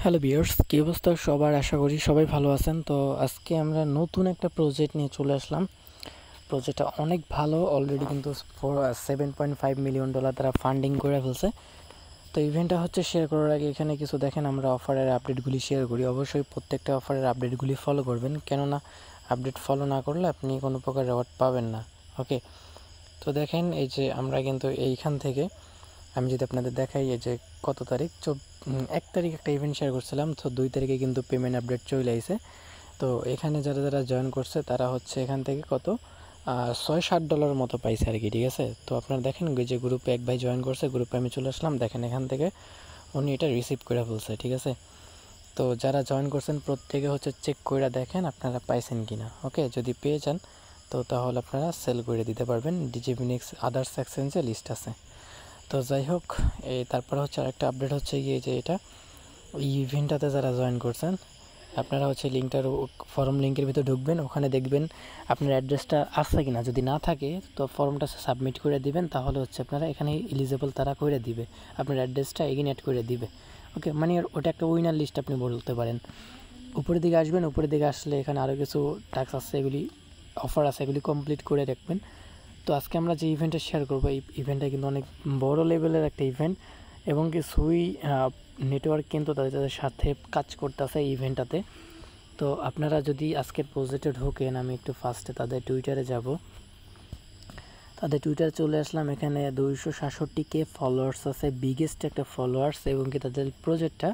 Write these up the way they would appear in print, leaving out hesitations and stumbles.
Hello viewers, কি অবস্থা সবার? আশা করি সবাই ভালো আছেন। তো আজকে আমরা নতুন একটা প্রজেক্ট নিয়ে চলে আসলাম। প্রজেক্টটা অনেক ভালো, অলরেডি কিন্তু $7.5 মিলিয়ন তারা ফান্ডিং করে ফেলছে। তো ইভেন্টটা হচ্ছে শেয়ার করার আগে এখানে কিছু দেখেন, আমরা অফারের আপডেটগুলি শেয়ার করি। অবশ্যই প্রত্যেকটা অফারের আপডেটগুলি ফলো করবেন, কেননা আপডেট ফলো না করলে আপনি কোনো প্রকার রেওয়ার্ড পাবেন না। ওকে, তো দেখেন এই যে আমরা কিন্তু এইখান থেকে আমি যদি আপনাদের দেখাই, এই যে কত তারিখ 1 তারিখ একটা ইভেন্ট শেয়ার করছিলাম, তো 2 তারিখে কিন্তু পেমেন্ট আপডেট চলে আসে। তো এখানে যারা যারা জয়েন করছে তারা হচ্ছে এখান থেকে কত $6-7 মতো পাইছে আর কি। ঠিক আছে, তো আপনারা দেখেন যে গ্রুপে এক ভাই জয়েন করছে, গ্রুপে আমি চলে আসলাম, দেখেন এখান থেকে উনি এটা রিসিভ করে ফেলছে। ঠিক আছে, তো যারা জয়েন করছেন প্রত্যেকে হচ্ছে চেক করে দেখেন আপনারা পাইছেন কিনা। ওকে, যদি পেয়ে যান তো তাহলে আপনারা সেল করে দিতে পারবেন। ডিজিফিনিক্স আদার্স এক্সচেঞ্জে লিস্ট আছে। তো যাই হোক, তারপরে হচ্ছে আরেকটা আপডেট হচ্ছে গিয়ে যে এটা এই ইভেন্টটাতে যারা জয়েন করছেন আপনারা হচ্ছে লিঙ্কটার ফর্ম লিঙ্কের ভিতরে ঢুকবেন, ওখানে দেখবেন আপনার অ্যাড্রেসটা আছে কিনা। যদি না থাকে তো ফর্মটা সাবমিট করে দিবেন, তাহলে হচ্ছে আপনারা এখানে এলিজেবল তারা করে দিবে, আপনার অ্যাড্রেসটা এগিন অ্যাড করে দিবে। ওকে, মানে ওটা একটা উইনার লিস্ট আপনি বলতে পারেন। উপরের দিকে আসবেন, উপরের দিকে আসলে এখানে আরও কিছু টাস্ক আছে, এগুলি অফার আছে, এগুলি কমপ্লিট করে রাখবেন। তো আজকে আমরা যে ইভেন্টটা শেয়ার করবো, এই ইভেন্টটা কিন্তু অনেক বড় লেভেলের একটা ইভেন্ট, এবং কিছুই নেটওয়ার্ক কিন্তু তাদের সাথে কাজ করতেছে এই ইভেন্টটাতে। তো আপনারা যদি আজকের প্রজেক্টে ঢোকেন, আমি একটু ফার্স্টে তাদের টুইটারে যাব। তাদের টুইটারে চলে আসলাম, এখানে 266K ফলোয়ার্স আছে, বিগেস্ট একটা ফলোয়ার্স, এবং কি তাদের প্রজেক্টটা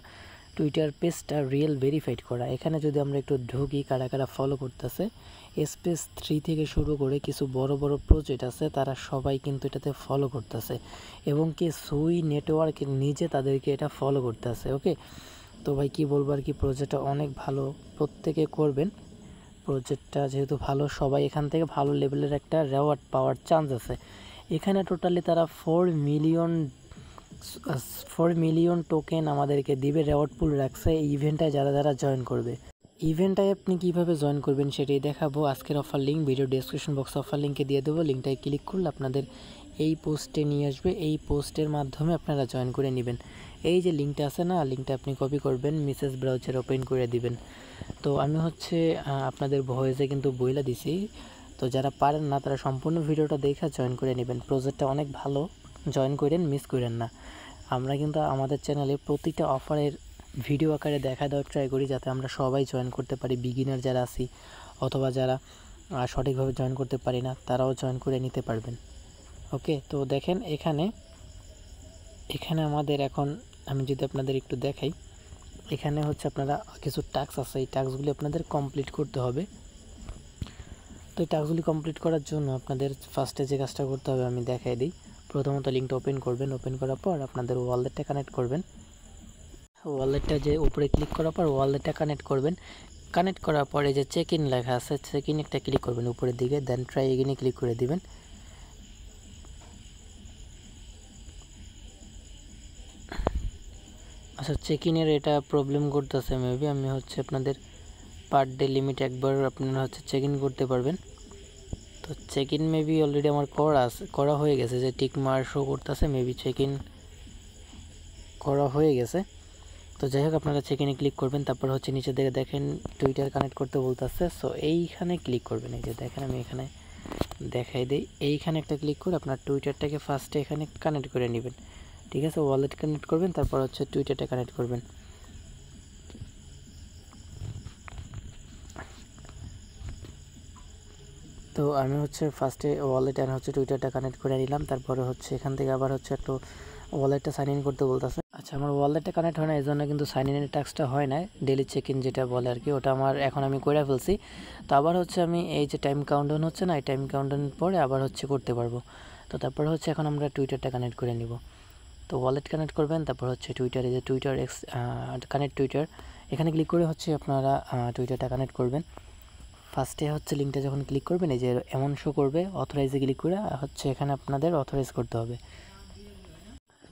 টুইটার পেজটা রিয়েল ভেরিফাইড করা। এখানে যদি আমরা একটু ঢুকি কারা কারা ফলো করতেছে, স্পেস 3 থেকে শুরু করে কিছু বড় বড় প্রজেক্ট আছে, তারা সবাই কিন্তু এটাতে ফলো করতেছে, এবং কি সুই নেটওয়ার্ক নিজে তাদেরকে এটা ফলো করতেছে। ওকে, তো ভাই কি বলবো আর কি, প্রজেক্টটা অনেক ভালো, প্রত্যেকে করবেন। প্রজেক্টটা যেহেতু ভালো, সবাই এখান থেকে ভালো লেভেলের একটা রেওয়ার্ড পাওয়ার চান্স আছে। এখানে টোটালি তারা 4 মিলিয়ন টোকেন আমাদেরকে দিবে, রেওয়ার্ড পুল রাখছে এই ইভেন্টটায় যারা যারা জয়েন করবে। ইভেন্টটায় আপনি কিভাবে জয়েন করবেন সেটাই দেখাবো। আজকের অফার লিঙ্ক ভিডিও ডেসক্রিপশন বক্সে অফার লিঙ্কে দিয়ে দেবো, লিঙ্কটায় ক্লিক করলে আপনাদের এই পোস্টে নিয়ে আসবে, এই পোস্টের মাধ্যমে আপনারা জয়েন করে নেবেন। এই যে লিঙ্কটা আছে না, লিঙ্কটা আপনি কপি করবেন, মেসেজ ব্রাউজার ওপেন করে দিবেন। তো আমি হচ্ছে আপনাদের ভয়েসে কিন্তু বইলা দিছি, তো যারা পারেন না তারা সম্পূর্ণ ভিডিওটা দেখে জয়েন করে নেবেন। প্রজেক্টটা অনেক ভালো, জয়েন করেন, মিস করেন না। আমরা কিন্তু আমাদের চ্যানেলে প্রতিটা অফারের ভিডিও আকারে দেখা দেওয়ার ট্রাই করি, যাতে আমরা সবাই জয়েন করতে পারি। বিগিনার যারা আছি অথবা যারা সঠিকভাবে জয়েন করতে পারি না, তারাও জয়েন করে নিতে পারবেন। ওকে, তো দেখেন এখানে আমাদের এখন আমি যদি আপনাদের একটু দেখাই, এখানে হচ্ছে আপনারা কিছু টাস্ক আছে, এই টাস্কগুলি আপনাদের কমপ্লিট করতে হবে। তো এই টাস্কগুলি কমপ্লিট করার জন্য আপনাদের ফার্স্টে যে কাজটা করতে হবে আমি দেখাই দিই। প্রথমত লিঙ্কটা ওপেন করবেন, ওপেন করার পর আপনাদের ওয়ালেটটা কানেক্ট করবেন। ওয়ালেটটা যে উপরে ক্লিক করার পর ওয়ালেটটা কানেক্ট করবেন। কানেক্ট করার পরে যে চেক ইন লেখা আছে, চেক ইন একটা ক্লিক করবেন উপরের দিকে, দেন ট্রাই এগেইনে ক্লিক করে দিবেন। আচ্ছা, চেক ইনের এটা প্রবলেম করতেছে মেবি, আমি হচ্ছে আপনাদের পার ডে লিমিট একবার আপনারা হচ্ছে চেক ইন করতে পারবেন। তো চেক ইন মেবি অলরেডি আমার করা হয়ে গেছে, যে টিক মার শো করতেছে, মেবি চেক ইন করা হয়ে গেছে। তো যাই হোক, আপনারা চেক ইনে ক্লিক করবেন, তারপর হচ্ছে নিচে দিকে দেখেন টুইটার কানেক্ট করতে বলতেছে, সো এইখানে ক্লিক করবেন। এই যে দেখেন আমি এখানে দেখাই দিই, এইখানে একটা ক্লিক করে আপনার টুইটারটাকে ফার্স্টে এখানে কানেক্ট করে নেবেন। ঠিক আছে, ওয়ালেট কানেক্ট করবেন, তারপর হচ্ছে টুইটারটা কানেক্ট করবেন। তো আমি হচ্ছে ফার্স্টে ওয়ালেট আর হচ্ছে টুইটারটা কানেক্ট করে নিলাম, তারপরে হচ্ছে এখান থেকে আবার হচ্ছে একটু ওয়ালেটটা সাইন ইন করতে বলতেছে। আচ্ছা, আমার ওয়ালেটটা কানেক্ট হয় না, এই জন্য কিন্তু সাইন ইনের টাস্কটা হয় না, ডেলি চেক ইন যেটা বলে আর কি, ওটা আমার এখন আমি করে ফেলছি। তো আবার হচ্ছে আমি এই যে টাইম কাউন্টডাউন হচ্ছে না, এই টাইম কাউন্টডাউনের পরে আবার হচ্ছে করতে পারবো। তো তারপরে হচ্ছে এখন আমরা টুইটারটা কানেক্ট করে নিব। তো ওয়ালেট কানেক্ট করবেন, তারপর হচ্ছে টুইটারে যে টুইটার কানেক্ট টুইটার, এখানে ক্লিক করে হচ্ছে আপনারা টুইটারটা কানেক্ট করবেন। ফার্স্টে হচ্ছে লিঙ্কটা যখন ক্লিক করবেন, এই যে এমন শো করবে, অথরাইজে ক্লিক করে হচ্ছে এখানে আপনাদের অথরাইজ করতে হবে।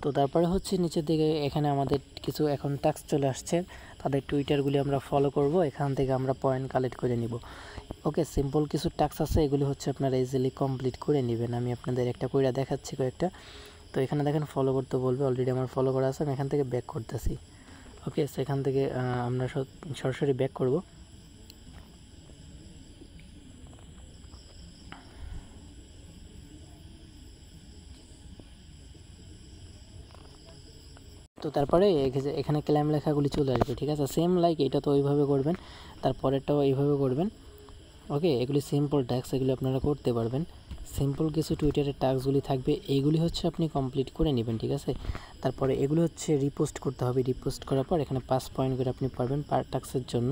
তো তারপরে হচ্ছে নিচের দিকে এখানে আমাদের কিছু এখন টাস্ক চলে আসছে, তাদের টুইটারগুলি আমরা ফলো করব, এখান থেকে আমরা পয়েন্ট কালেক্ট করে নিব। ওকে, সিম্পল কিছু টাস্ক আছে, এগুলি হচ্ছে আপনারা ইজিলি কমপ্লিট করে নেবেন। আমি আপনাদের একটা কইরা দেখাচ্ছি কয়েকটা। তো এখানে দেখেন ফলো করতে বলবে, অলরেডি আমার ফলো করা আছে, আমি এখান থেকে ব্যাক করতেছি। ওকে, সেখান থেকে আমরা সরাসরি ব্যাক করব। তো তারপরে এখানে ক্লেম লেখাগুলি চলে আসবে, ঠিক আছে। সেম লাইক এটা তো ওইভাবে করবেন, তারপরেরটাও এইভাবে করবেন। ওকে, এগুলি সিম্পল টাস্ক, এগুলি আপনারা করতে পারবেন। সিম্পল কিছু টুইটারের টাস্কগুলি থাকবে, এইগুলি হচ্ছে আপনি কমপ্লিট করে নেবেন, ঠিক আছে। তারপরে এগুলো হচ্ছে রিপোস্ট করতে হবে। রিপোস্ট করার পর এখানে 5 পয়েন্ট করে আপনি পারবেন পার টাস্কের জন্য।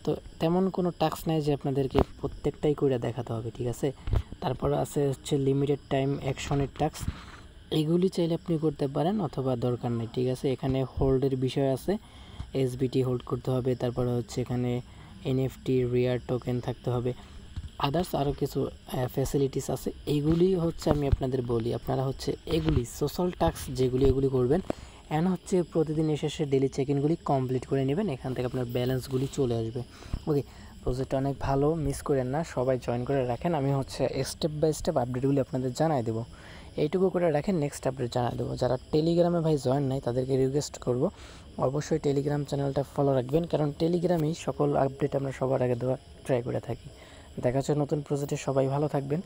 তো তেমন কোনো টাস্ক নাই যে আপনাদেরকে প্রত্যেকটাই করে দেখাতে হবে, ঠিক আছে। তারপর আছে হচ্ছে লিমিটেড টাইম অ্যাকশনের টাস্ক, এইগুলি চাইলে আপনি করতে পারেন অথবা দরকার নেই, ঠিক আছে। এখানে হোল্ডের বিষয় আছে, এসবিটি হোল্ড করতে হবে, তারপরে হচ্ছে এখানে এনএফটি রিয়ার টোকেন থাকতে হবে, আদার্স আরও কিছু ফ্যাসিলিটিস আছে। এইগুলি হচ্ছে আমি আপনাদের বলি, আপনারা হচ্ছে এগুলি সোশ্যাল টাস্ক যেগুলি এগুলি করবেন, অ্যান্ড হচ্ছে প্রতিদিন এসে ডেলি চেক ইনগুলি কমপ্লিট করে নেবেন, এখান থেকে আপনার ব্যালেন্সগুলি চলে আসবে। ওকে, প্রজেক্টটা অনেক ভালো, মিস করেন না, সবাই জয়েন করে রাখেন। আমি হচ্ছে স্টেপ বাই স্টেপ আপডেটগুলি আপনাদের জানাই দেবো, এইটুকু করে রাখেন, নেক্সট আপডেট জানাই দেবো। যারা টেলিগ্রামে ভাই জয়েন নাই তাদেরকে রিকোয়েস্ট করব অবশ্যই টেলিগ্রাম চ্যানেলটা ফলো রাখবেন, কারণ টেলিগ্রামেই সকল আপডেট আমরা সবার আগে দেওয়ার ট্রাই করে থাকি। দেখা হচ্ছে নতুন প্রজেক্টে, সবাই ভালো থাকবেন।